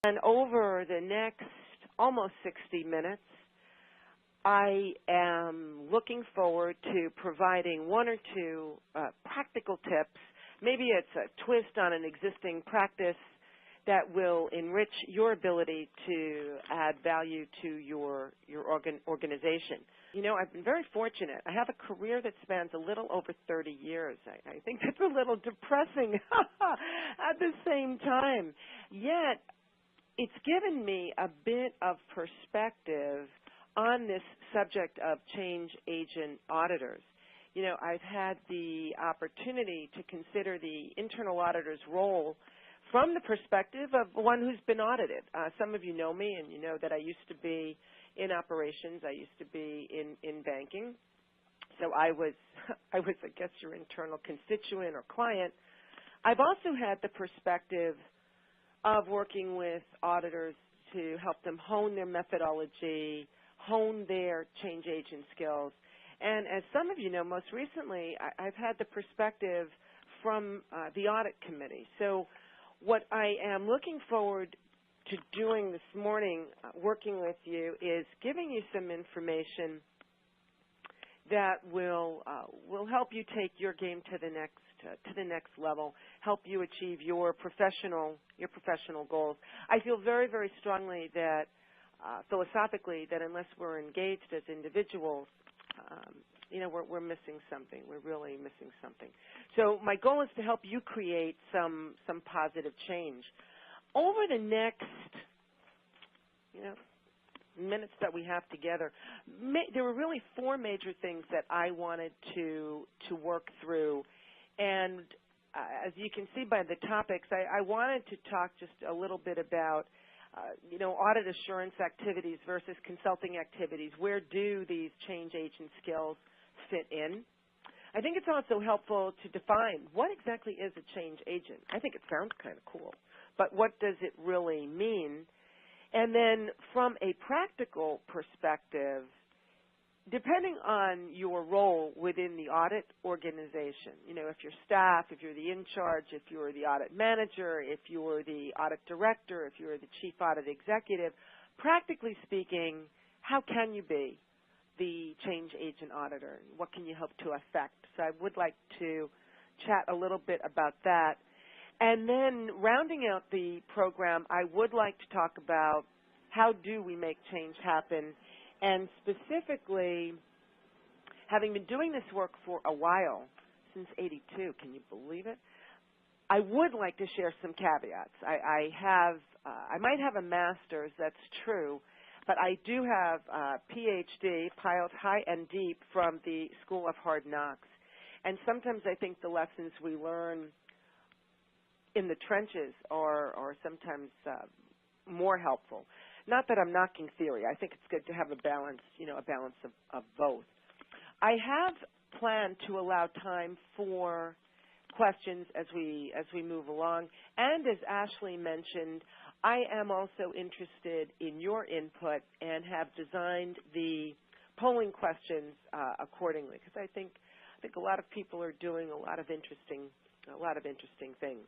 And over the next almost 60 minutes, I am looking forward to providing one or two practical tips. Maybe it's a twist on an existing practice that will enrich your ability to add value to your organization. You know, I've been very fortunate. I have a career that spans a little over 30 years. I think that's a little depressing at the same time. Yet, it's given me a bit of perspective on this subject of change agent auditors. You know, I've had the opportunity to consider the internal auditor's role from the perspective of one who's been audited. Some of you know me, and you know that I used to be in operations. I used to be in banking. So I was, I guess, your internal constituent or client. I've also had the perspective of working with auditors to help them hone their methodology, hone their change agent skills. And as some of you know, most recently, I've had the perspective from the audit committee. So what I am looking forward to doing this morning, working with you, is giving you some information that will help you take your game to the next level, help you achieve your professional goals. I feel very, very strongly that philosophically that unless we're engaged as individuals, you know, we're missing something. We're really missing something. So my goal is to help you create some positive change. Over the next, you know, minutes that we have together, there were really four major things that I wanted to work through. And as you can see by the topics, I wanted to talk just a little bit about you know, audit assurance activities versus consulting activities. Where do these change agent skills fit in? I think it's also helpful to define what exactly is a change agent. I think it sounds kind of cool, but what does it really mean? And then from a practical perspective, depending on your role within the audit organization, you know, if you're staff, if you're the in charge, if you're the audit manager, if you're the audit director, if you're the chief audit executive, practically speaking, how can you be the change agent auditor? What can you hope to affect? So I would like to chat a little bit about that. And then rounding out the program, I would like to talk about how do we make change happen. And specifically, having been doing this work for a while, since '82, can you believe it? I would like to share some caveats. I might have a master's, that's true, but I do have a PhD, piled high and deep, from the School of Hard Knocks. And sometimes I think the lessons we learn in the trenches are sometimes more helpful. Not that I'm knocking theory. I think it's good to have a balance, you know, a balance of both. I have planned to allow time for questions as we move along. And as Ashley mentioned, I am also interested in your input and have designed the polling questions accordingly, because I think a lot of people are doing a lot of interesting things.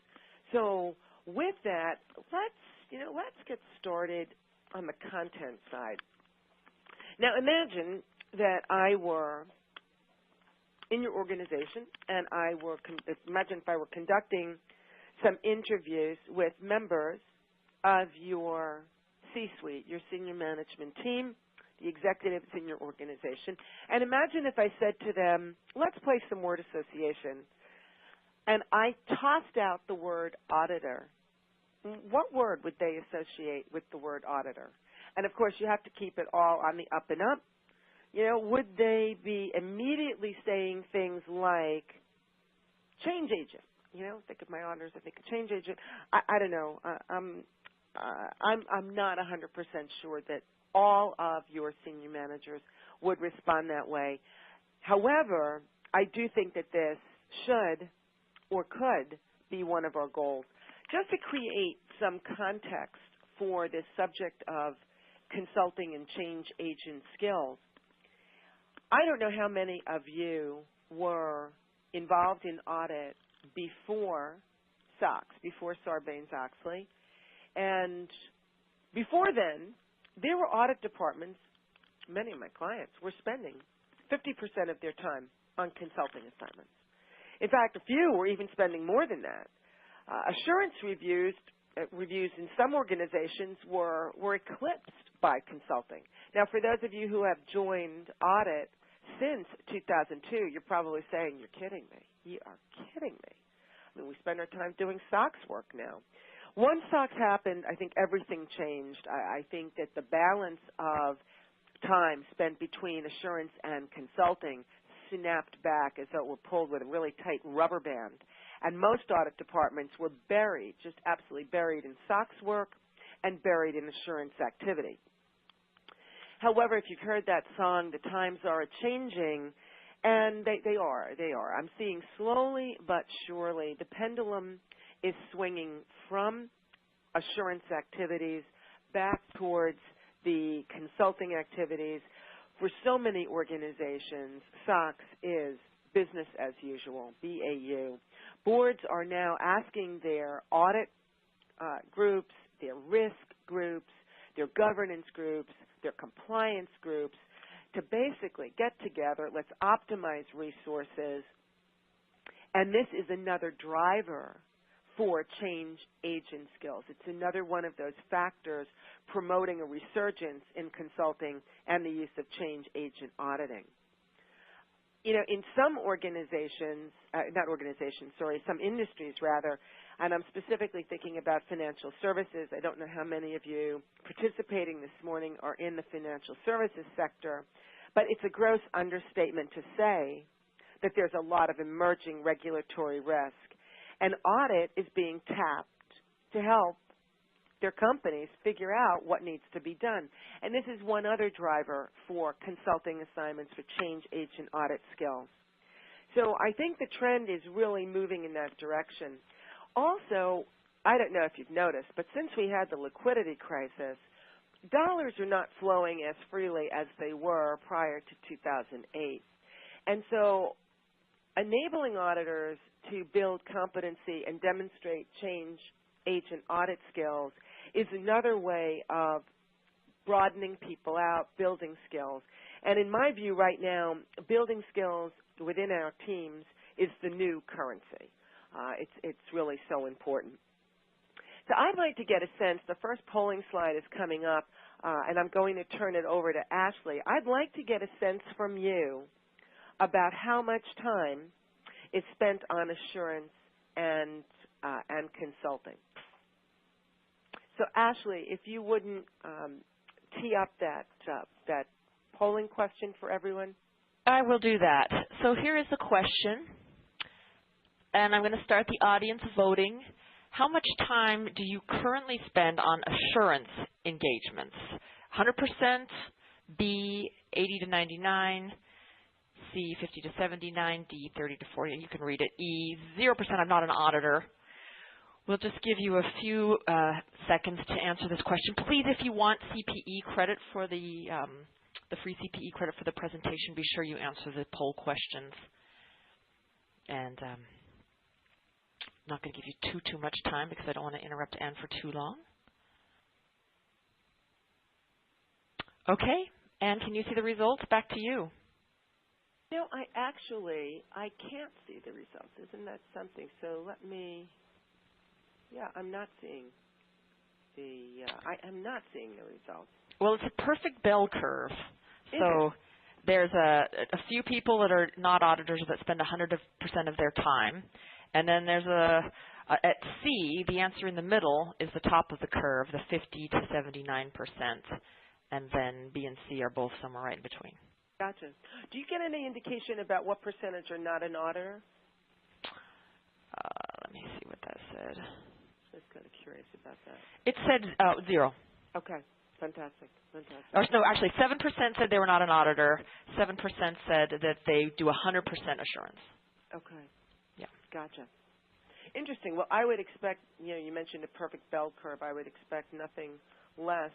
So with that, let's get started on the content side. Now imagine that I were in your organization and imagine if I were conducting some interviews with members of your C-suite, your senior management team, the executives in your organization, and imagine if I said to them, let's play some word association, and I tossed out the word auditor. What word would they associate with the word auditor? And of course, you have to keep it all on the up and up. You know, would they be immediately saying things like change agent? You know, think of my auditors, I think of change agent. I don't know. I'm not 100% sure that all of your senior managers would respond that way. However, I do think that this should or could be one of our goals. Just to create some context for this subject of consulting and change agent skills, I don't know how many of you were involved in audit before SOX, before Sarbanes-Oxley, and Before then, there were audit departments, many of my clients were spending 50% of their time on consulting assignments. In fact, a few were even spending more than that. Assurance reviews in some organizations were eclipsed by consulting. Now, for those of you who have joined audit since 2002, you're probably saying, you're kidding me. You are kidding me. I mean, we spend our time doing SOX work now. Once SOX happened, I think everything changed. I think that the balance of time spent between assurance and consulting snapped back as though it were pulled with a really tight rubber band. And most audit departments were buried, just absolutely buried in SOX work and buried in assurance activity. However, if you've heard that song, the times are changing, and they are. I'm seeing slowly but surely the pendulum is swinging from assurance activities back towards the consulting activities. For so many organizations, SOX is business as usual, BAU. Boards are now asking their audit groups, their risk groups, their governance groups, their compliance groups to basically get together, let's optimize resources, and this is another driver for change agent skills. It's another one of those factors promoting a resurgence in consulting and the use of change agent auditing. You know, in some organizations, some industries rather, and I'm specifically thinking about financial services. I don't know how many of you participating this morning are in the financial services sector, but it's a gross understatement to say that there's a lot of emerging regulatory risk. And audit is being tapped to help their companies figure out what needs to be done. And this is one other driver for consulting assignments for change agent audit skills. So I think the trend is really moving in that direction. Also, I don't know if you've noticed, but since we had the liquidity crisis, dollars are not flowing as freely as they were prior to 2008. And so enabling auditors to build competency and demonstrate change agent audit skills is another way of broadening people out, building skills. And in my view right now, building skills within our teams is the new currency. It's really so important. So I'd like to get a sense, the first polling slide is coming up, and I'm going to turn it over to Ashley. I'd like to get a sense from you about how much time is spent on assurance and consulting. So Ashley, if you wouldn't tee up that polling question for everyone. I will do that. So here is the question, and I'm going to start the audience voting. How much time do you currently spend on assurance engagements? 100%, B, 80 to 99, C, 50 to 79, D, 30 to 40. You can read it. E, 0%, I'm not an auditor. We'll just give you a few seconds to answer this question. Please, if you want CPE credit for the free CPE credit for the presentation, be sure you answer the poll questions. And I'm not going to give you too much time because I don't want to interrupt Anne for too long. Okay, Anne, can you see the results? Back to you. No, I can't see the results. Isn't that something? So let me. Yeah, I'm not seeing the. I'm not seeing the results. Well, it's a perfect bell curve. So there's a few people that are not auditors that spend 100% of their time, and then there's at C, the answer in the middle is the top of the curve, the 50 to 79%, and then B and C are both somewhere right in between. Gotcha. Do you get any indication about what percentage are not an auditor? Let me see what that said. I was kind of curious about that. It said 0. Okay. Fantastic. Or, no, actually, 7% said they were not an auditor. 7% said that they do 100% assurance. Okay. Yeah. Gotcha. Interesting. Well, I would expect, you mentioned a perfect bell curve. I would expect nothing less.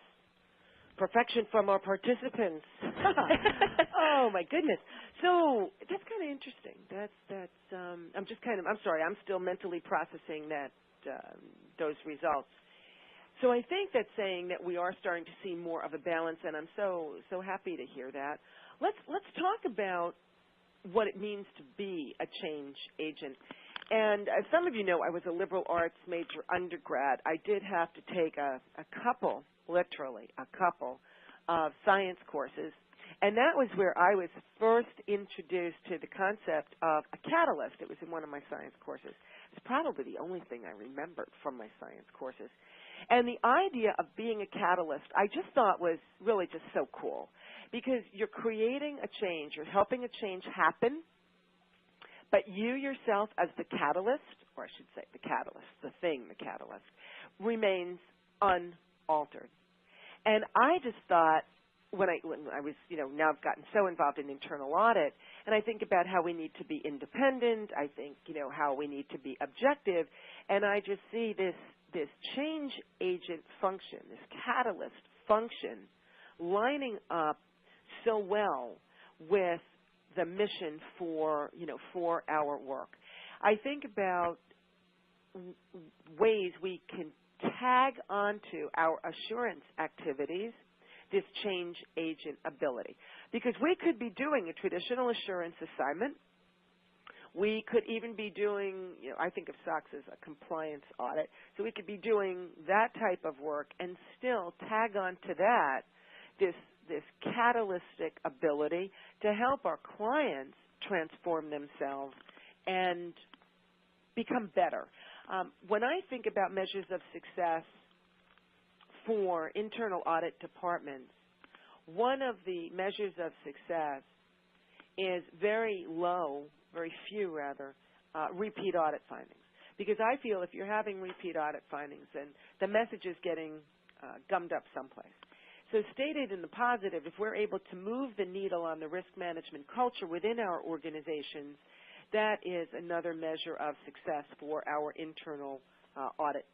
Perfection from our participants. Oh, my goodness. So that's kind of interesting. I'm sorry, I'm still mentally processing those results. So I think that's saying that we are starting to see more of a balance, and I'm so happy to hear that. Let's talk about what it means to be a change agent. And as some of you know, I was a liberal arts major undergrad. I did have to take a couple, literally a couple, of science courses. And that was where I was first introduced to the concept of a catalyst. It was in one of my science courses. It's probably the only thing I remembered from my science courses. And the idea of being a catalyst I just thought was really just so cool, because you're creating a change, you're helping a change happen, but you yourself as the catalyst, or I should say the catalyst, the thing, the catalyst, remains unaltered. And I just thought, when I was, now I've gotten so involved in internal audit, and I think about how we need to be independent, I think, how we need to be objective, and I just see this change agent function, this catalyst function, lining up so well with the mission for our work. I think about ways we can tag onto our assurance activities this change agent ability, because we could be doing a traditional assurance assignment. We could even be doing, I think of SOX as a compliance audit, so we could be doing that type of work and still tag on to that this catalytic ability to help our clients transform themselves and become better. When I think about measures of success for internal audit departments, one of the measures of success is very few repeat audit findings. Because I feel if you're having repeat audit findings, then the message is getting gummed up someplace. So stated in the positive, if we're able to move the needle on the risk management culture within our organizations, that is another measure of success for our internal audit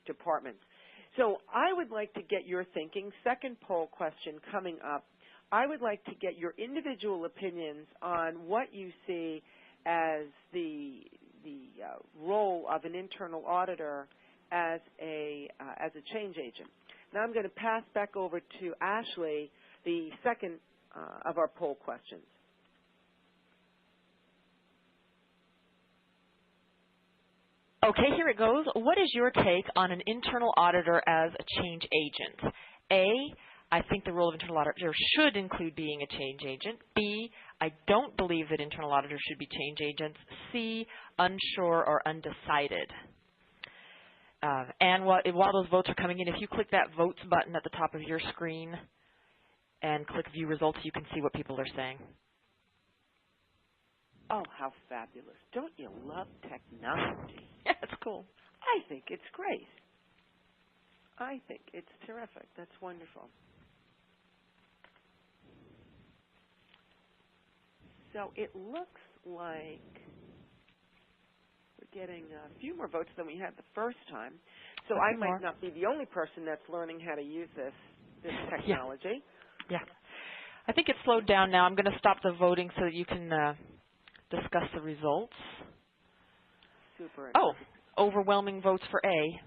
departments. So I would like to get your thinking. Second poll question coming up. I would like to get your individual opinions on what you see as the role of an internal auditor as a change agent. Now I'm going to pass back over to Ashley, the second of our poll questions. Okay, here it goes. What is your take on an internal auditor as a change agent? A, I think the role of internal auditor should include being a change agent. B, I don't believe that internal auditors should be change agents. C, unsure or undecided. And while those votes are coming in, if you click that votes button at the top of your screen and click view results, you can see what people are saying. Oh, how fabulous. Don't you love technology? Yeah, it's cool. I think it's great. I think it's terrific. That's wonderful. So it looks like we're getting a few more votes than we had the first time. So I might not be the only person that's learning how to use this technology. Yeah. I think it's slowed down now. I'm going to stop the voting so that you can discuss the results. Super. Oh, overwhelming votes for A.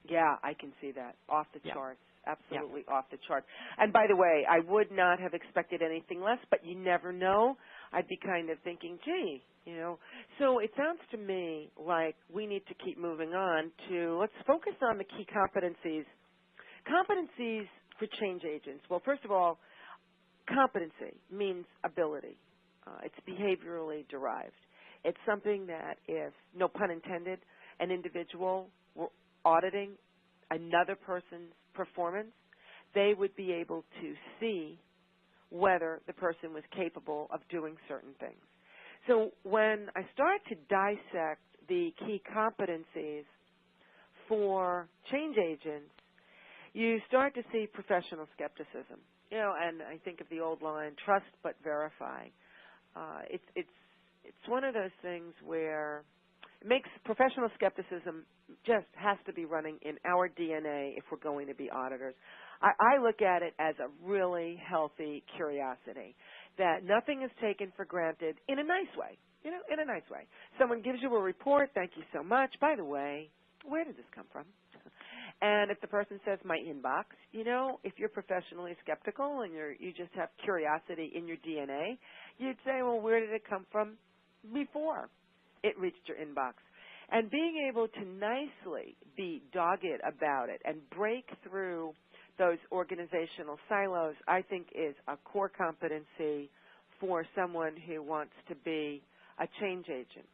Yeah, I can see that. Off the charts. Absolutely Yeah. off the chart. And by the way, I would not have expected anything less, but you never know. I'd be kind of thinking, gee, So it sounds to me like we need to keep moving on to, let's focus on the key competencies. Competencies for change agents. Well, first of all, competency means ability. It's behaviorally derived. It's something that if, no pun intended, an individual were auditing another person's performance, they would be able to see whether the person was capable of doing certain things. So when I start to dissect the key competencies for change agents, you start to see professional skepticism. And I think of the old line, trust but verify. It's one of those things where it makes professional skepticism just has to be running in our DNA if we're going to be auditors. I look at it as a really healthy curiosity, that nothing is taken for granted in a nice way, in a nice way. Someone gives you a report, thank you so much. By the way, where did this come from? And if the person says my inbox, you know, if you're professionally skeptical and you just have curiosity in your DNA, you'd say, well, where did it come from before it reached your inbox? And being able to nicely be dogged about it and break through those organizational silos, I think is a core competency for someone who wants to be a change agent.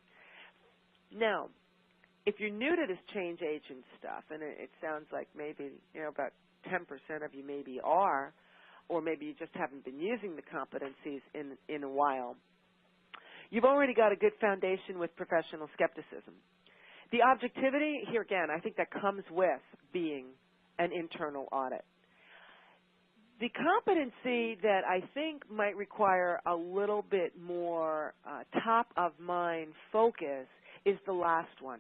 Now, if you're new to this change agent stuff, and it sounds like maybe, you know, about 10% of you maybe are, or maybe you just haven't been using the competencies in a while, you've already got a good foundation with professional skepticism. The objectivity, here again, I think that comes with being an internal audit. The competency that I think might require a little bit more top-of-mind focus is the last one.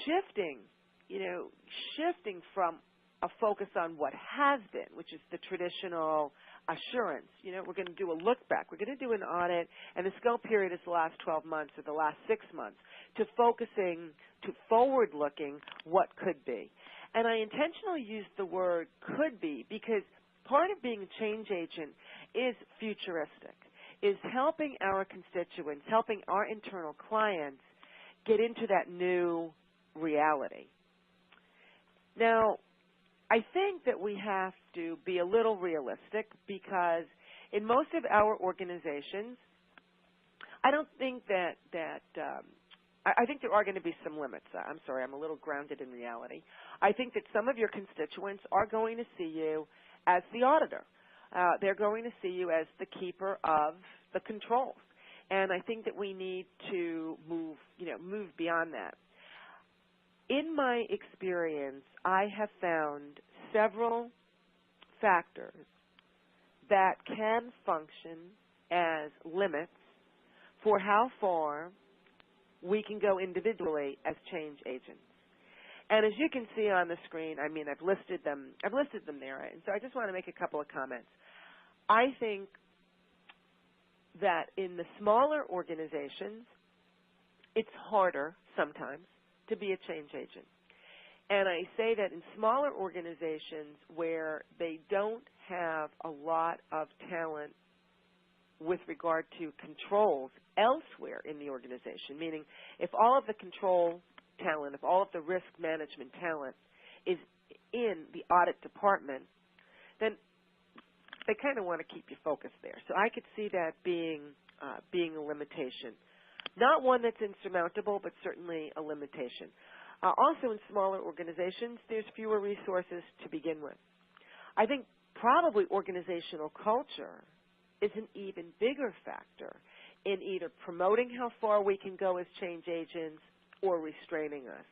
Shifting from a focus on what has been, which is the traditional assurance. You know, we're going to do a look back. We're going to do an audit, and the scope period is the last 12 months or the last 6 months, to focusing to forward-looking what could be. And I intentionally use the word could be because part of being a change agent is futuristic, is helping our constituents, helping our internal clients get into that new reality. Now, I think that we have to be a little realistic because in most of our organizations, I don't think I think there are going to be some limits. I'm sorry, I'm a little grounded in reality. I think that some of your constituents are going to see you as the auditor. They're going to see you as the keeper of the controls. And I think that we need to move beyond that. In my experience, I have found several factors that can function as limits for how far we can go individually as change agents. And as you can see on the screen, I mean, I've listed them there, and so I just want to make a couple of comments. I think that in the smaller organizations, it's harder sometimes to be a change agent. And I say that in smaller organizations where they don't have a lot of talent with regard to controls elsewhere in the organization, meaning if all of the control talent, if all of the risk management talent is in the audit department, then they kind of want to keep you focused there. So I could see that being a limitation. Not one that's insurmountable, but certainly a limitation. Also in smaller organizations, there's fewer resources to begin with. I think probably organizational culture is an even bigger factor in either promoting how far we can go as change agents or restraining us.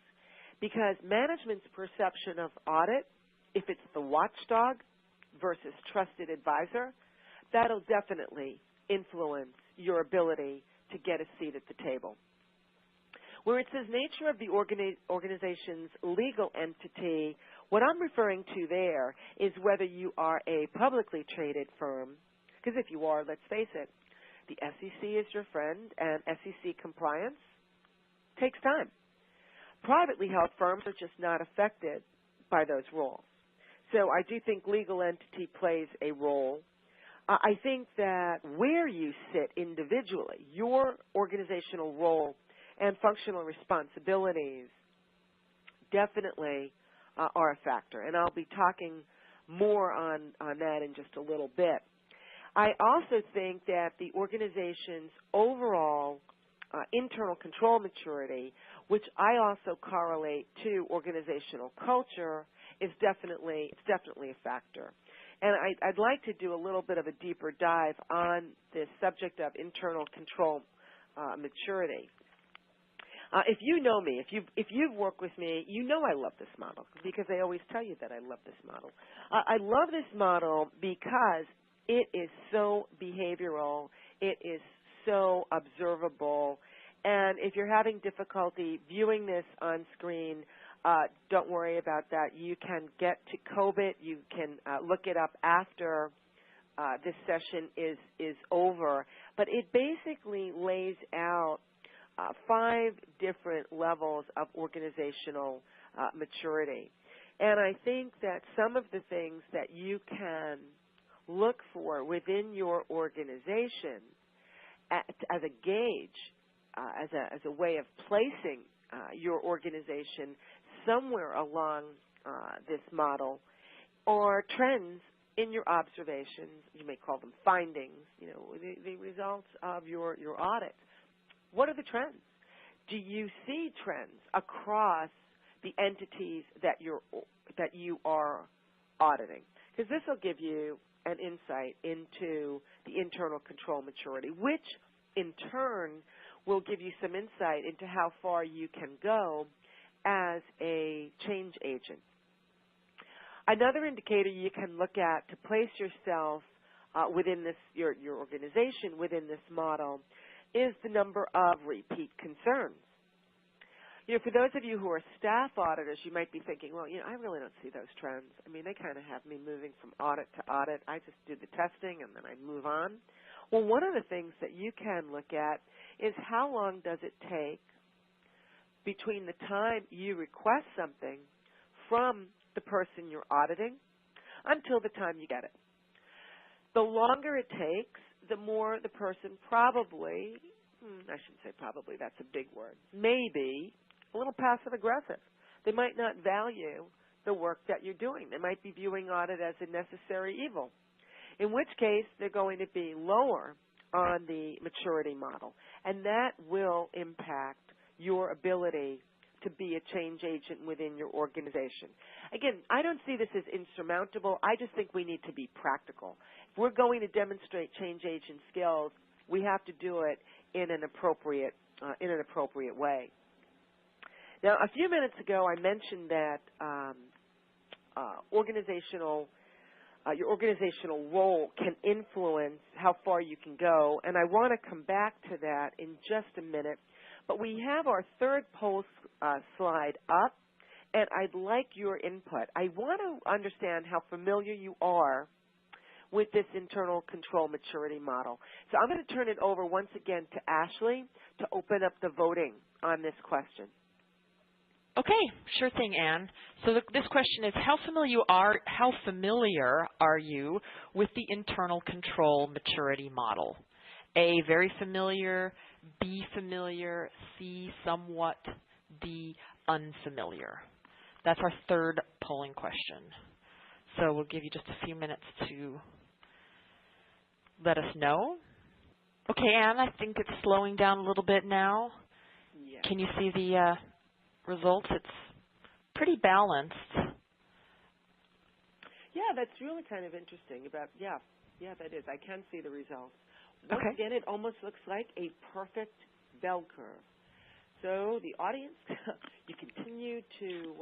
Because management's perception of audit, if it's the watchdog versus trusted advisor, that'll definitely influence your ability to get a seat at the table. Where it says nature of the organization's legal entity, what I'm referring to there is whether you are a publicly traded firm, because if you are, let's face it, the SEC is your friend, and SEC compliance takes time. Privately held firms are just not affected by those rules. So I do think legal entity plays a role. I think that where you sit individually, your organizational role and functional responsibilities definitely are a factor, and I'll be talking more on that in just a little bit. I also think that the organization's overall internal control maturity, which I also correlate to organizational culture, is definitely a factor. And I'd like to do a little bit of a deeper dive on this subject of internal control maturity. If you know me, if you've worked with me, you know I love this model because I always tell you that I love this model. I love this model because it is so behavioral. It is so observable. And if you're having difficulty viewing this on screen, don't worry about that. You can get to COBIT. You can look it up after this session is over. But it basically lays out 5 different levels of organizational maturity. And I think that some of the things that you can look for within your organization as a gauge, as a way of placing your organization somewhere along this model are trends in your observations. You may call them findings, the results of your audit. What are the trends? Do you see trends across the entities that you are auditing? Because this will give you an insight into the internal control maturity, which in turn will give you some insight into how far you can go as a change agent. Another indicator you can look at to place yourself within this, your organization within this model, is the number of repeat concerns. For those of you who are staff auditors, you might be thinking, well, I really don't see those trends. I mean, they kind of have me moving from audit to audit. I just do the testing and then I move on. Well, one of the things that you can look at is how long does it take between the time you request something from the person you're auditing until the time you get it. The longer it takes, the more the person probably, I shouldn't say probably, that's a big word, maybe a little passive-aggressive. They might not value the work that you're doing. They might be viewing audit as a necessary evil, in which case they're going to be lower on the maturity model, and that will impact your ability to be a change agent within your organization. Again, I don't see this as insurmountable. I just think we need to be practical. If we're going to demonstrate change agent skills, we have to do it in an appropriate way. Now, a few minutes ago, I mentioned that your organizational role can influence how far you can go, and I want to come back to that in just a minute. But we have our third poll slide up, and I'd like your input. I want to understand how familiar you are with this internal control maturity model. So I'm going to turn it over once again to Ashley to open up the voting on this question. Okay, sure thing, Anne. So this question is, how familiar are you with the internal control maturity model? A, very familiar, B, familiar, C, somewhat, D, unfamiliar. That's our third polling question. So we'll give you just a few minutes to let us know. Okay, Anne, I think it's slowing down a little bit now. Yeah. Can you see the results? It's pretty balanced. Yeah, that's really kind of interesting. Yeah, that is. I can see the results. Once Okay. again, it almost looks like a perfect bell curve. So the audience, you continue to,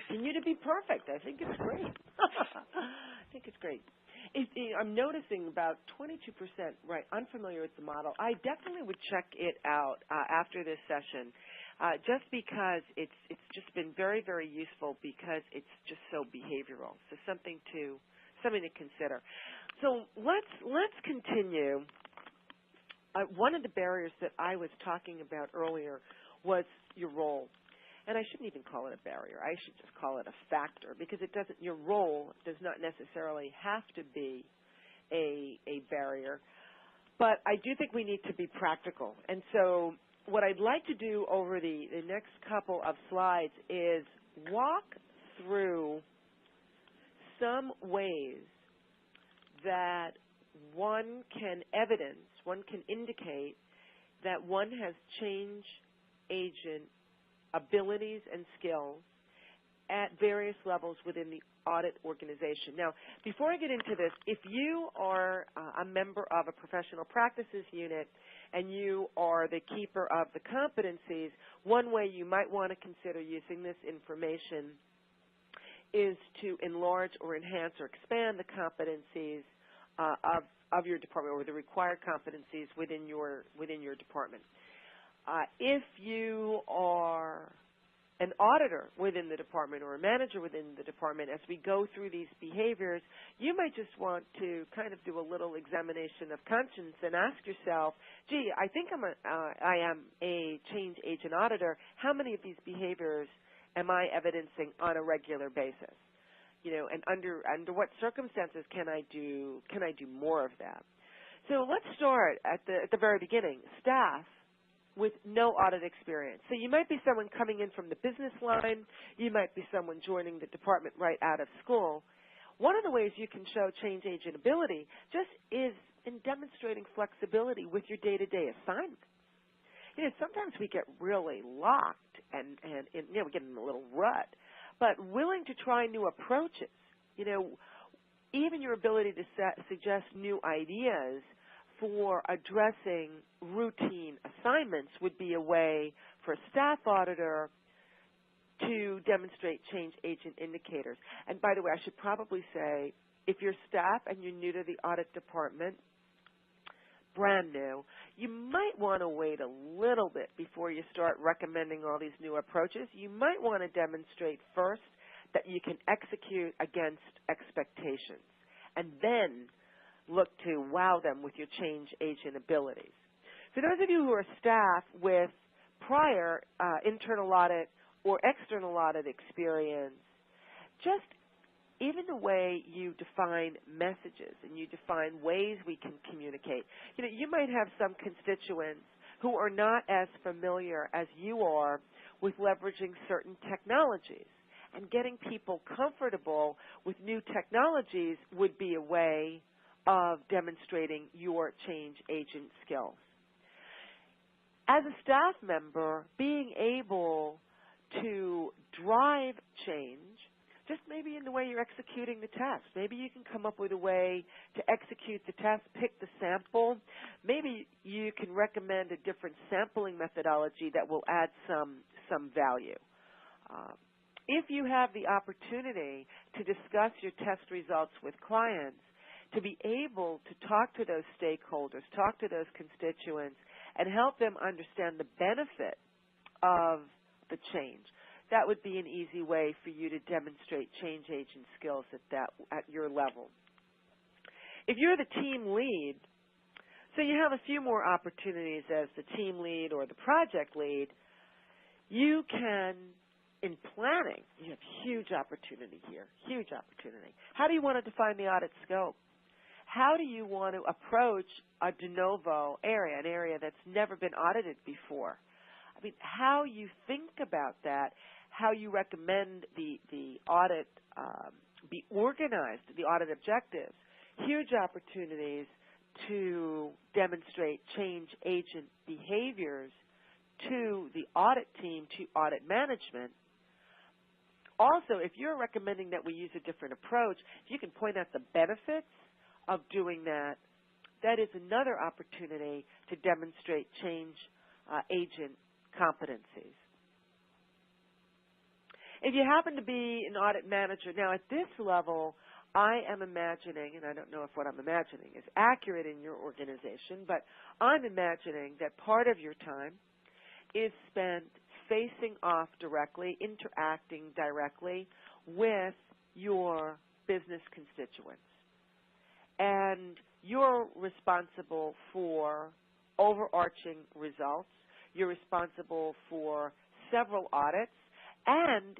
continue to be perfect. I think it's great. I'm noticing about 22%, right, unfamiliar with the model. I definitely would check it out after this session, just because it's just been very, very useful because it's just so behavioral. So something to consider. So let's continue. One of the barriers that I was talking about earlier was your role. And I shouldn't even call it a barrier. I should just call it a factor, because your role does not necessarily have to be a barrier. But I do think we need to be practical. And so what I'd like to do over the next couple of slides is walk through some ways that one can indicate that one has change agent abilities and skills at various levels within the audit organization. Now, before I get into this, if you are a member of a professional practices unit and you are the keeper of the competencies, one way you might want to consider using this information is to enlarge or enhance or expand the competencies of your department, or the required competencies within your department. If you are an auditor within the department or a manager within the department, as we go through these behaviors, you might just want to kind of do a little examination of conscience and ask yourself, I think I am a change agent auditor. How many of these behaviors am I evidencing on a regular basis? You know, and under what circumstances can I do more of that? So let's start at the very beginning. Staff with no audit experience. So you might be someone coming in from the business line. You might be someone joining the department right out of school. One of the ways you can show change agent ability just is in demonstrating flexibility with your day-to-day assignment. You know, sometimes we get really locked and you know, we get in a little rut, but willing to try new approaches. You know, even your ability to suggest new ideas for addressing routine assignments would be a way for a staff auditor to demonstrate change agent indicators. And by the way, I should probably say, if you're staff and you're new to the audit department, brand new, you might want to wait a little bit before you start recommending all these new approaches. You might want to demonstrate first that you can execute against expectations, and then look to wow them with your change agent abilities. For those of you who are staff with prior internal audit or external audit experience, just even the way you define messages and you define ways we can communicate. You know, you might have some constituents who are not as familiar as you are with leveraging certain technologies. And getting people comfortable with new technologies would be a way of demonstrating your change agent skills. As a staff member, being able to drive change, just maybe in the way you're executing the test. Maybe you can come up with a way to execute the test, pick the sample. Maybe you can recommend a different sampling methodology that will add some value. If you have the opportunity to discuss your test results with clients, to be able to talk to those stakeholders, talk to those constituents, and help them understand the benefit of the change, that would be an easy way for you to demonstrate change agent skills at your level. If you're the team lead, so you have a few more opportunities as the team lead or the project lead, you can, in planning, you have huge opportunity here, huge opportunity. How do you want to define the audit scope? How do you want to approach a de novo area, an area that's never been audited before? I mean, how you think about that, how you recommend the audit be organized, the audit objectives, huge opportunities to demonstrate change agent behaviors to the audit team, to audit management. Also, if you're recommending that we use a different approach, if you can point out the benefits of doing that, that is another opportunity to demonstrate change agent competencies. If you happen to be an audit manager, now at this level, I am imagining, and I don't know if what I'm imagining is accurate in your organization, but I'm imagining that part of your time is spent facing off directly, interacting directly with your business constituents. And you're responsible for overarching results. You're responsible for several audits, and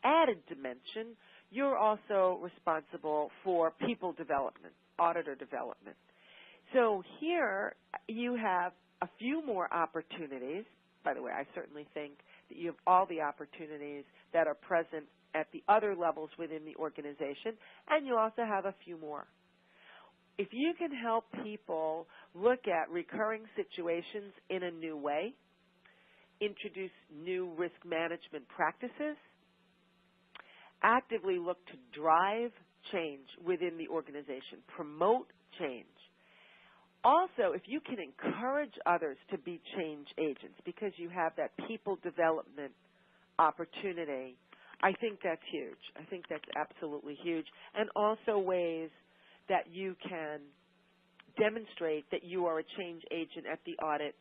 added dimension, you're also responsible for people development, auditor development. So here you have a few more opportunities. By the way, I certainly think that you have all the opportunities that are present at the other levels within the organization, and you also have a few more. If you can help people look at recurring situations in a new way, introduce new risk management practices, actively look to drive change within the organization, promote change. Also, if you can encourage others to be change agents because you have that people development opportunity, I think that's huge. I think that's absolutely huge. And also ways that you can demonstrate that you are a change agent at the audit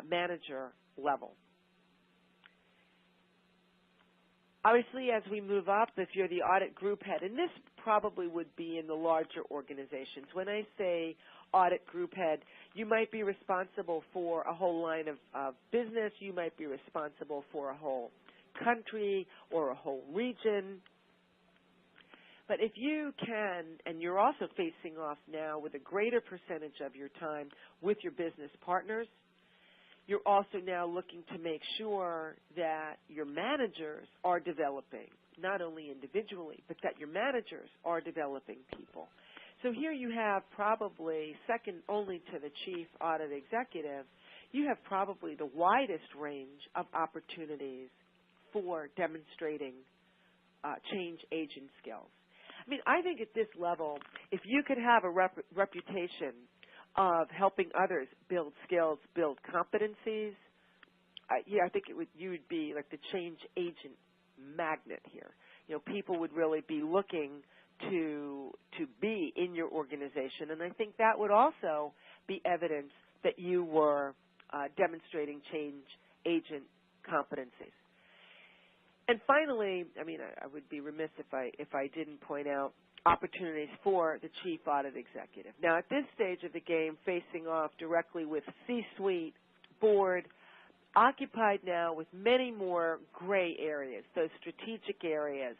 manager level. Obviously, as we move up, if you're the audit group head, and this probably would be in the larger organizations. When I say audit group head, you might be responsible for a whole line of business. You might be responsible for a whole country or a whole region. But if you can, and you're also facing off now with a greater percentage of your time with your business partners, you're also now looking to make sure that your managers are developing, not only individually, but that your managers are developing people. So here you have probably, second only to the chief audit executive, you have probably the widest range of opportunities for demonstrating change agent skills. I mean, I think at this level, if you could have a reputation of helping others build skills, build competencies, I think you would be like the change agent magnet here. You know, people would really be looking to be in your organization, and I think that would also be evidence that you were demonstrating change agent competencies. And finally, I mean, I would be remiss if I didn't point out opportunities for the chief audit executive. Now, at this stage of the game, facing off directly with C-suite, board, occupied now with many more gray areas, those strategic areas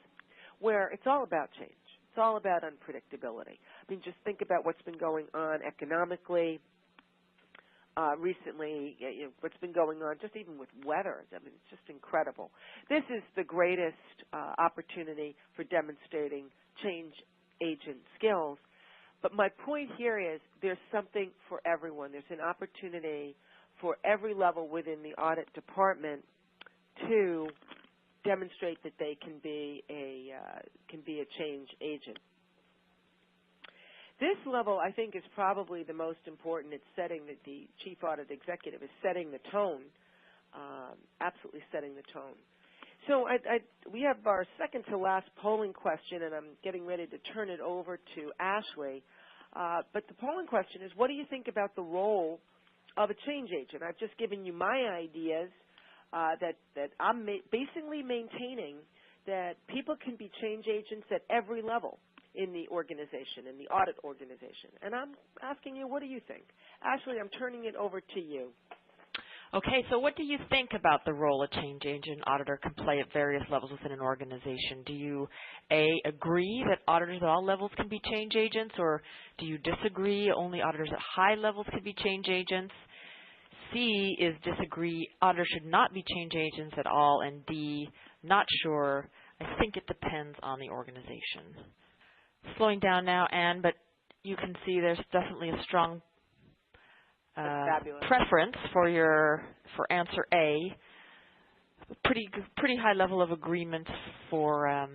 where it's all about change. It's all about unpredictability. I mean, just think about what's been going on economically recently, what's been going on just even with weather. I mean, it's just incredible. This is the greatest opportunity for demonstrating change agent skills. But my point here is there's something for everyone. There's an opportunity for every level within the audit department to demonstrate that they can be a change agent. This level, I think, is probably the most important. It's setting that the chief audit executive is setting the tone, absolutely setting the tone. So we have our second to last polling question, and I'm getting ready to turn it over to Ashley. But the polling question is, what do you think about the role of a change agent? I've just given you my ideas that I'm basically maintaining that people can be change agents at every level in the organization, in the audit organization. And I'm asking you, what do you think? Ashley, I'm turning it over to you. Okay, so what do you think about the role a change agent auditor can play at various levels within an organization? Do you, A, agree that auditors at all levels can be change agents, or do you disagree only auditors at high levels can be change agents? C is disagree auditors should not be change agents at all, and D, not sure. I think it depends on the organization. Slowing down now, Anne, but you can see there's definitely a strong preference for answer A. Pretty high level of agreement for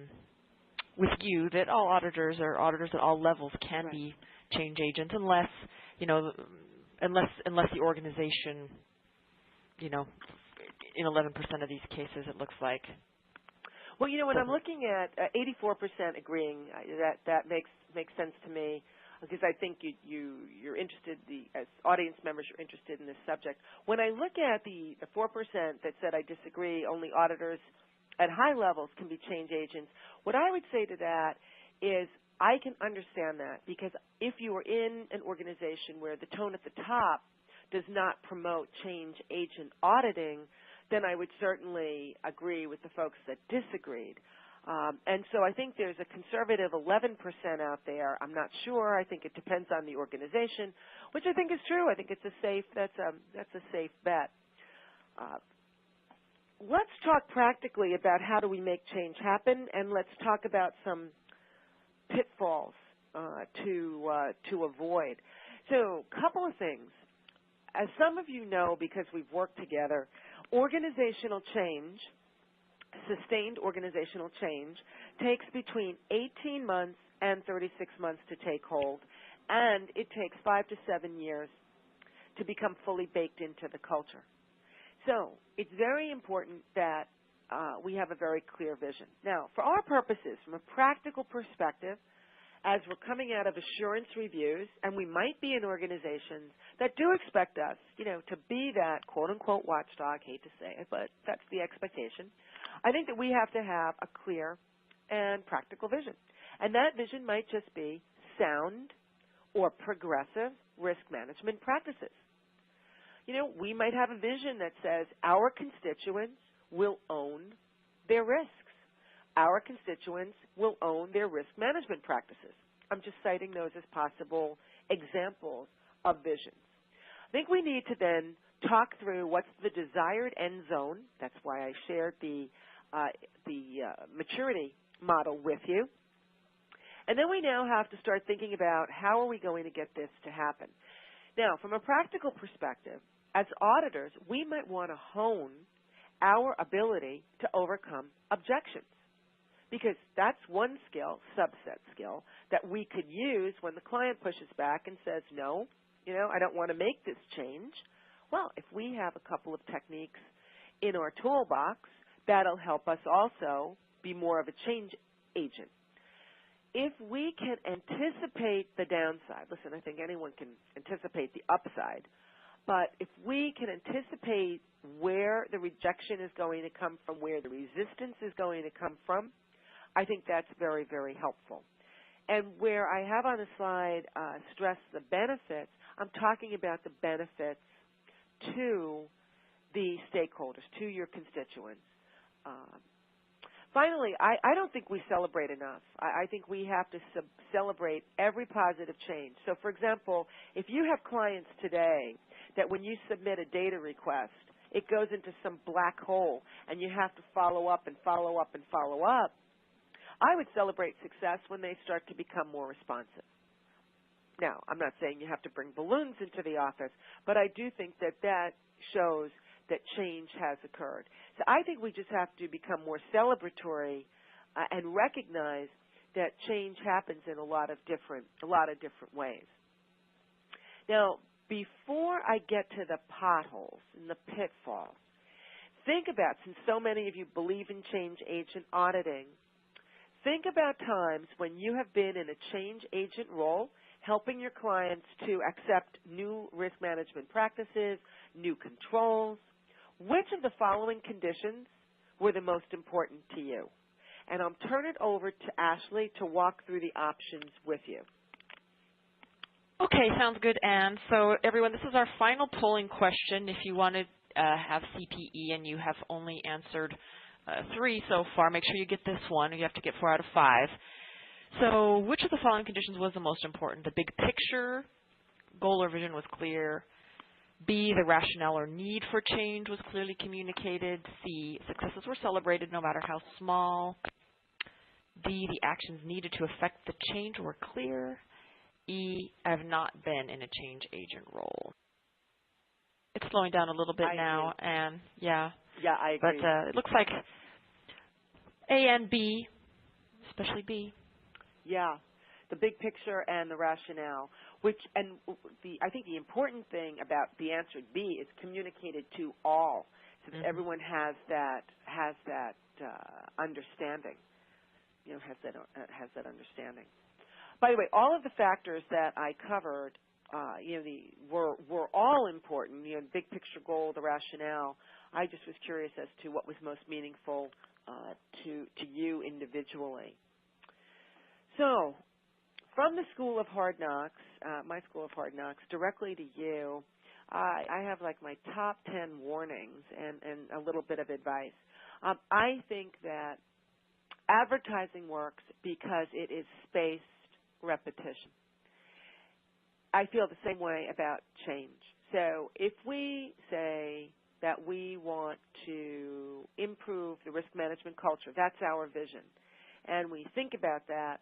with you that all auditors or auditors at all levels can be change agents, unless the organization, in 11% of these cases it looks like. Well, when I'm looking at 84% agreeing, that makes sense to me, because I think you're interested, as audience members, you're interested in this subject. When I look at the 4% that said I disagree, only auditors at high levels can be change agents, what I would say to that is I can understand that, because if you are in an organization where the tone at the top does not promote change agent auditing, then I would certainly agree with the folks that disagreed. And so I think there's a conservative 11% out there. I'm not sure. I think it depends on the organization, which I think is true. I think it's that's a safe bet. Let's talk practically about how do we make change happen, and let's talk about some pitfalls to avoid. So a couple of things. As some of you know, because we've worked together, organizational change, sustained organizational change, takes between 18 months and 36 months to take hold, and it takes 5 to 7 years to become fully baked into the culture. So it's very important that we have a very clear vision. Now, for our purposes, from a practical perspective, as we're coming out of assurance reviews, and we might be in organizations that do expect us, to be that quote-unquote watchdog, hate to say it, but that's the expectation. I think that we have to have a clear and practical vision. And that vision might just be sound or progressive risk management practices. We might have a vision that says our constituents will own their risks. Our constituents will own their risk management practices. I'm just citing those as possible examples of visions. I think we need to then talk through what's the desired end zone. That's why I shared the maturity model with you. And then we now have to start thinking about how are we going to get this to happen. Now, from a practical perspective, as auditors, we might want to hone our ability to overcome objections, because that's one skill, subset skill, that we could use when the client pushes back and says, no, I don't want to make this change. Well, if we have a couple of techniques in our toolbox, that'll help us also be more of a change agent. If we can anticipate the downside, listen, I think anyone can anticipate the upside, but if we can anticipate where the rejection is going to come from, where the resistance is going to come from, I think that's very, very helpful. And where I have on the slide stress the benefits, I'm talking about the benefits to the stakeholders, to your constituents. Finally, I don't think we celebrate enough. I think we have to celebrate every positive change. So, for example, if you have clients today that when you submit a data request, it goes into some black hole and you have to follow up and follow up and follow up, I would celebrate success when they start to become more responsive. Now, I'm not saying you have to bring balloons into the office, but I do think that that shows that change has occurred. So I think we just have to become more celebratory and recognize that change happens in a lot of different ways. Now, before I get to the potholes and the pitfalls, think about, since so many of you believe in change agent auditing, think about times when you have been in a change agent role, helping your clients to accept new risk management practices, new controls. Which of the following conditions were the most important to you? And I'll turn it over to Ashley to walk through the options with you. Okay, sounds good, Anne. So everyone, this is our final polling question. If you want to have CPE and you have only answered 3 so far, make sure you get this one. You have to get 4 out of 5. So which of the following conditions was the most important? The big picture, goal or vision was clear. B, the rationale or need for change was clearly communicated. C, successes were celebrated no matter how small. D, the actions needed to affect the change were clear. E, I have not been in a change agent role. It's slowing down a little bit now, and yeah. Yeah, I agree. But it looks like A and B, especially B. Yeah, the big picture and the rationale. I think the important thing about the answer B is communicated to all, so that everyone has that understanding. Has that understanding. By the way, all of the factors that I covered, were all important. The big picture goal, the rationale. I just was curious as to what was most meaningful to you individually. So, from the School of Hard Knocks, my School of Hard Knocks, directly to you, I have like my top 10 warnings and a little bit of advice. I think that advertising works because it is spaced repetition. I feel the same way about change. So if we say that we want to improve the risk management culture, that's our vision, and we think about that,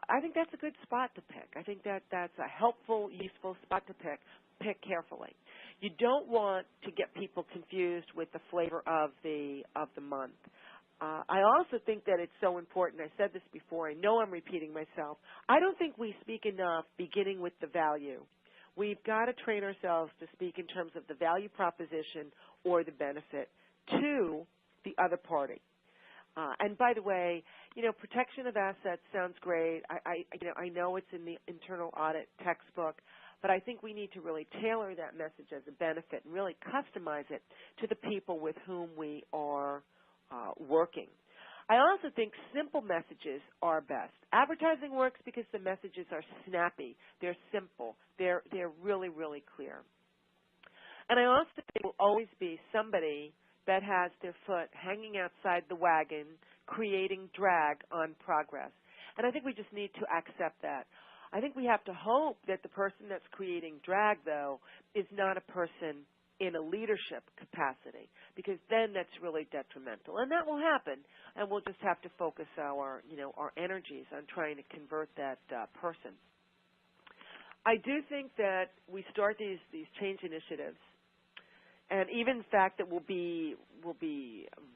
I think that's a good spot to pick. I think that that's a helpful, useful spot to pick. Pick carefully. You don't want to get people confused with the flavor of the month. I also think that it's so important. I said this before. I know I'm repeating myself. I don't think we speak enough beginning with the value. We've got to train ourselves to speak in terms of the value proposition or the benefit to the other party. And by the way, protection of assets sounds great. I know it's in the internal audit textbook, but I think we need to really tailor that message as a benefit and really customize it to the people with whom we are working. I also think simple messages are best. Advertising works because the messages are snappy. They're simple. They're really, really clear. And I also think there will always be somebody that has their foot hanging outside the wagon, creating drag on progress. And I think we just need to accept that. I think we have to hope that the person that's creating drag, though, is not a person in a leadership capacity, because then that's really detrimental. And that will happen, and we'll just have to focus our energies on trying to convert that person. I do think that we start these change initiatives, and even the fact that we'll be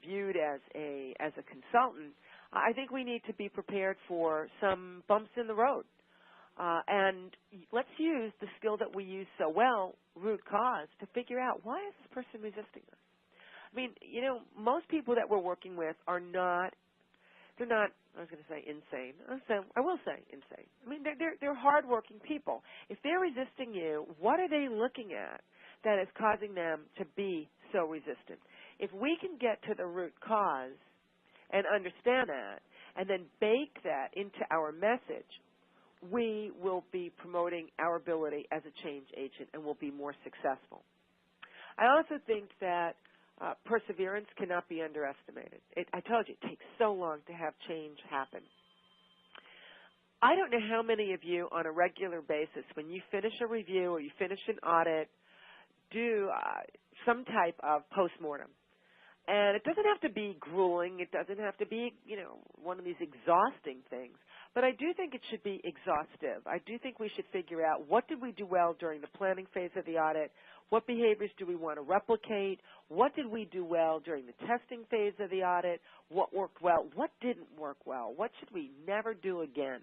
viewed as a consultant, I think we need to be prepared for some bumps in the road. And let's use the skill that we use so well, root cause, to figure out, why is this person resisting us? I mean, most people that we're working with are not, they're not, I was going to say insane. I will say insane. I mean, they're hardworking people. If they're resisting you, what are they looking at that is causing them to be so resistant? If we can get to the root cause and understand that, and then bake that into our message, we will be promoting our ability as a change agent and will be more successful. I also think that perseverance cannot be underestimated. I told you, it takes so long to have change happen. I don't know how many of you on a regular basis, when you finish a review or you finish an audit, do some type of postmortem. And it doesn't have to be grueling. It doesn't have to be, one of these exhausting things. But I do think it should be exhaustive. I do think we should figure out, what did we do well during the planning phase of the audit? What behaviors do we want to replicate? What did we do well during the testing phase of the audit? What worked well? What didn't work well? What should we never do again?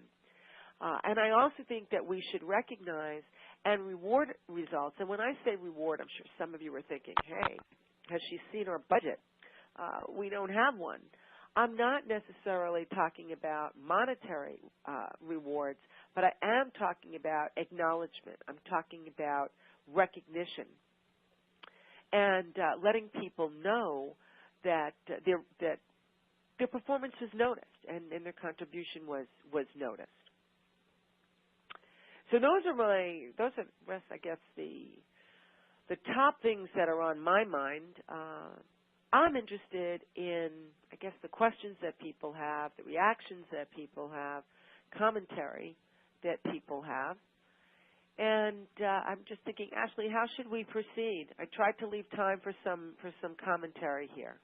And I also think that we should recognize and reward results. And when I say reward, I'm sure some of you are thinking, hey, has she seen our budget? We don't have one. I'm not necessarily talking about monetary rewards, but I am talking about acknowledgement. I'm talking about recognition and letting people know that their performance was noticed and their contribution was noticed. So those are, I guess, the top things that are on my mind. I'm interested in, I guess, the questions that people have, the reactions that people have, commentary that people have. And I'm just thinking, Ashley, how should we proceed? I tried to leave time for some commentary here.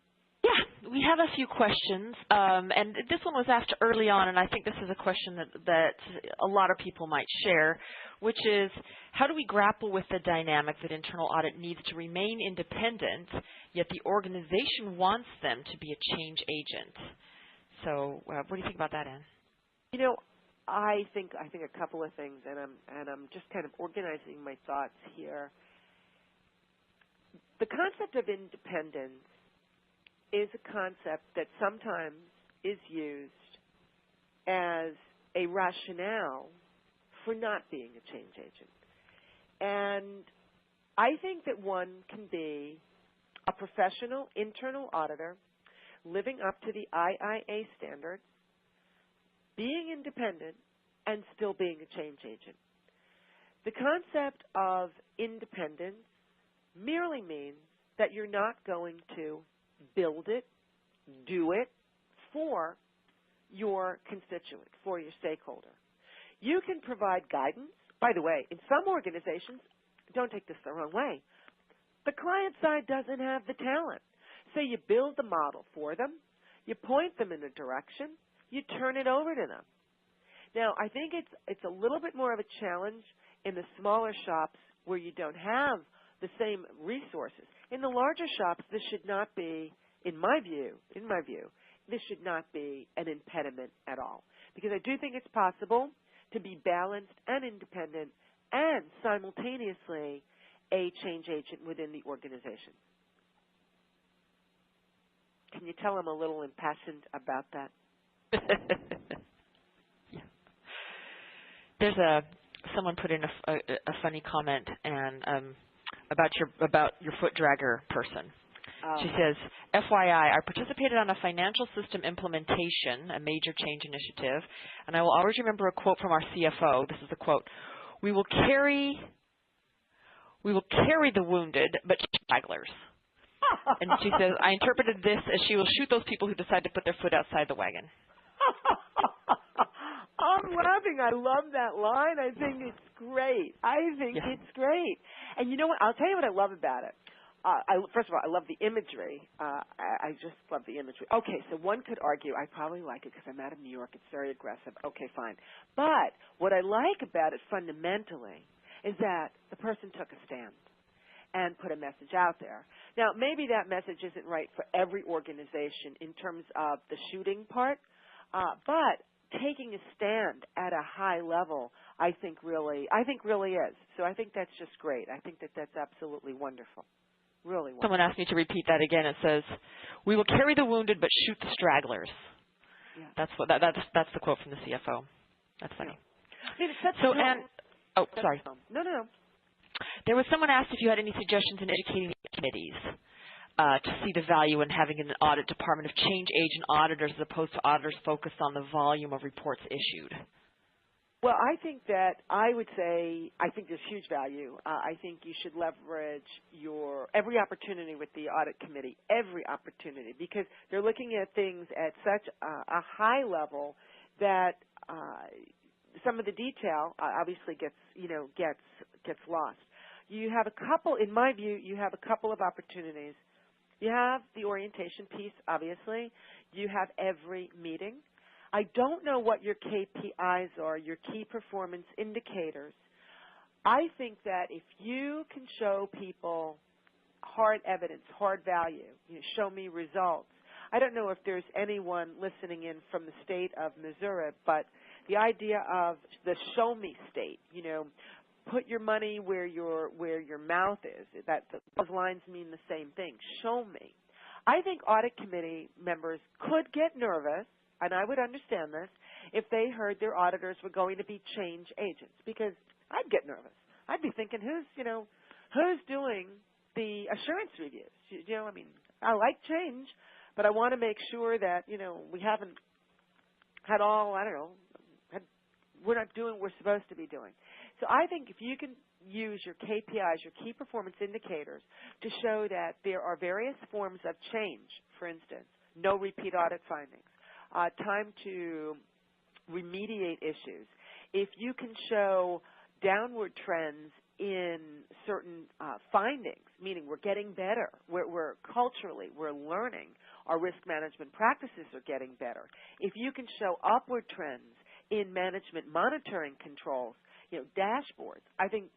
Yeah, we have a few questions, and this one was asked early on, and I think this is a question that a lot of people might share, which is, how do we grapple with the dynamic that internal audit needs to remain independent, yet the organization wants them to be a change agent? So what do you think about that, Ann? I think a couple of things, and I'm just kind of organizing my thoughts here. The concept of independence is a concept that sometimes is used as a rationale for not being a change agent. And I think that one can be a professional internal auditor living up to the IIA standards, being independent, and still being a change agent. The concept of independence merely means that you're not going to build it, do it for your constituent, for your stakeholder. You can provide guidance. By the way, in some organizations, don't take this the wrong way, the client side doesn't have the talent. So you build the model for them, you point them in a direction, you turn it over to them. Now, I think it's a little bit more of a challenge in the smaller shops where you don't have the same resources. In the larger shops, this should not be, in my view, this should not be an impediment at all. Because I do think it's possible to be balanced and independent and simultaneously a change agent within the organization. Can you tell I'm a little impassioned about that? Yeah. There's someone put in a funny comment and about your foot dragger person. She says, FYI, I participated on a financial system implementation, a major change initiative, and I will always remember a quote from our CFO. This is the quote: "We will carry the wounded, but stragglers." And she says, I interpreted this as she will shoot those people who decide to put their foot outside the wagon. I'm laughing. I love that line. I think it's great. It's great. And you know what? I'll tell you what I love about it. First of all, I love the imagery. I just love the imagery. Okay, so one could argue I probably like it because I'm out of New York. It's very aggressive. Okay, fine. But what I like about it fundamentally is that the person took a stand and put a message out there. Now, maybe that message isn't right for every organization in terms of the shooting part, but taking a stand at a high level, I think really is. So I think that's just great. I think that that's absolutely wonderful. Really wonderful. Someone asked me to repeat that again. It says, "We will carry the wounded, but shoot the stragglers." Yeah. That's the quote from the CFO. That's funny. Yeah. So, and sorry. No. There was someone asked if you had any suggestions in educating the committees to see the value in having an audit department of change agent auditors as opposed to auditors focused on the volume of reports issued. Well, I think that I would say I think there's huge value. I think you should leverage every opportunity with the audit committee, every opportunity, because they're looking at things at such a high level that some of the detail obviously gets lost. You have a couple, in my view, you have a couple of opportunities. You have the orientation piece, obviously. You have every meeting. I don't know what your KPIs are, your key performance indicators. I think that if you can show people hard evidence, hard value, show me results. I don't know if there's anyone listening in from the state of Missouri, but the idea of the show me state, put your money where your mouth is. Those lines mean the same thing. Show me. I think audit committee members could get nervous, and I would understand this, if they heard their auditors were going to be change agents, because I'd get nervous. I'd be thinking, who's doing the assurance reviews? I like change, but I want to make sure that, we haven't had we're not doing what we're supposed to be doing. So I think if you can use your KPIs, your key performance indicators, to show that there are various forms of change, for instance, no repeat audit findings, time to remediate issues. If you can show downward trends in certain findings, meaning we're getting better, we're culturally, we're learning, our risk management practices are getting better. If you can show upward trends in management monitoring controls, dashboards, I think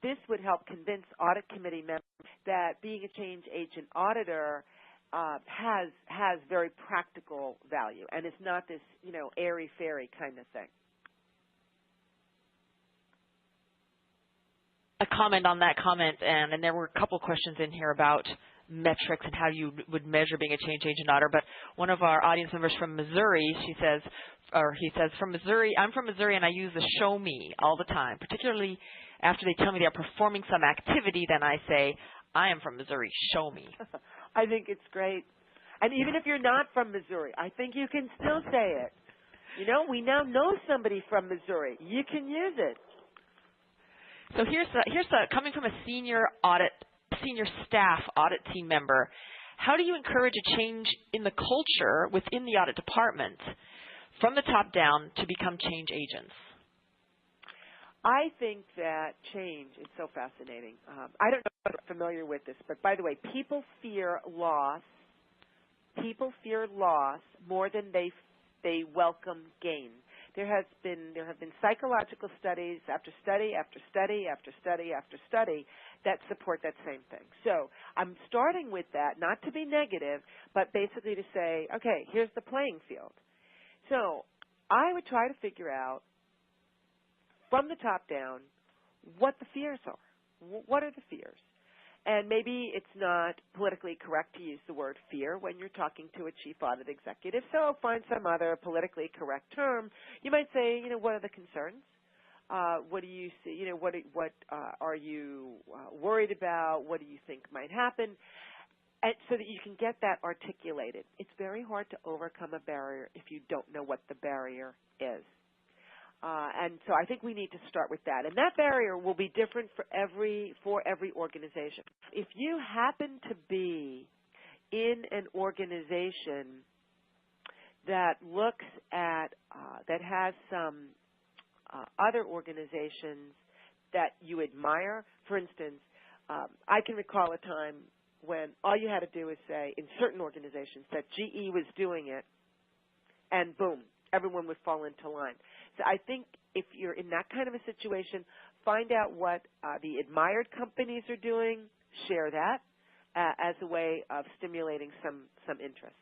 this would help convince audit committee members that being a change agent auditor has very practical value, and it's not this, airy-fairy kind of thing. A comment on that comment, and there were a couple questions in here about metrics and how you would measure being a change agent auditor, but one of our audience members from Missouri, he says, from Missouri, I'm from Missouri and I use the show me all the time, particularly after they tell me they're performing some activity, then I say, I am from Missouri, show me. I think it's great. And even if you're not from Missouri, I think you can still say it. We now know somebody from Missouri. You can use it. So here's coming from a senior staff audit team member. How do you encourage a change in the culture within the audit department from the top down to become change agents? I think that change is so fascinating. I don't know if you're familiar with this, but by the way, people fear loss. People fear loss more than they welcome gain. There have been psychological studies after study after study after study after study that support that same thing. So I'm starting with that, not to be negative, but basically to say, okay, here's the playing field. So I would try to figure out from the top down what the fears are. What are the fears? And maybe it's not politically correct to use the word fear when you're talking to a chief audit executive, so find some other politically correct term. You might say, what are the concerns? What do you see? What are you worried about? What do you think might happen? And so that you can get that articulated. It's very hard to overcome a barrier if you don't know what the barrier is. And so I think we need to start with that. And that barrier will be different for every organization. If you happen to be in an organization that looks at, that has some other organizations that you admire, for instance, I can recall a time when all you had to do is say, in certain organizations, that GE was doing it, and boom, everyone would fall into line. So I think if you're in that kind of a situation, find out what the admired companies are doing, share that as a way of stimulating some interest.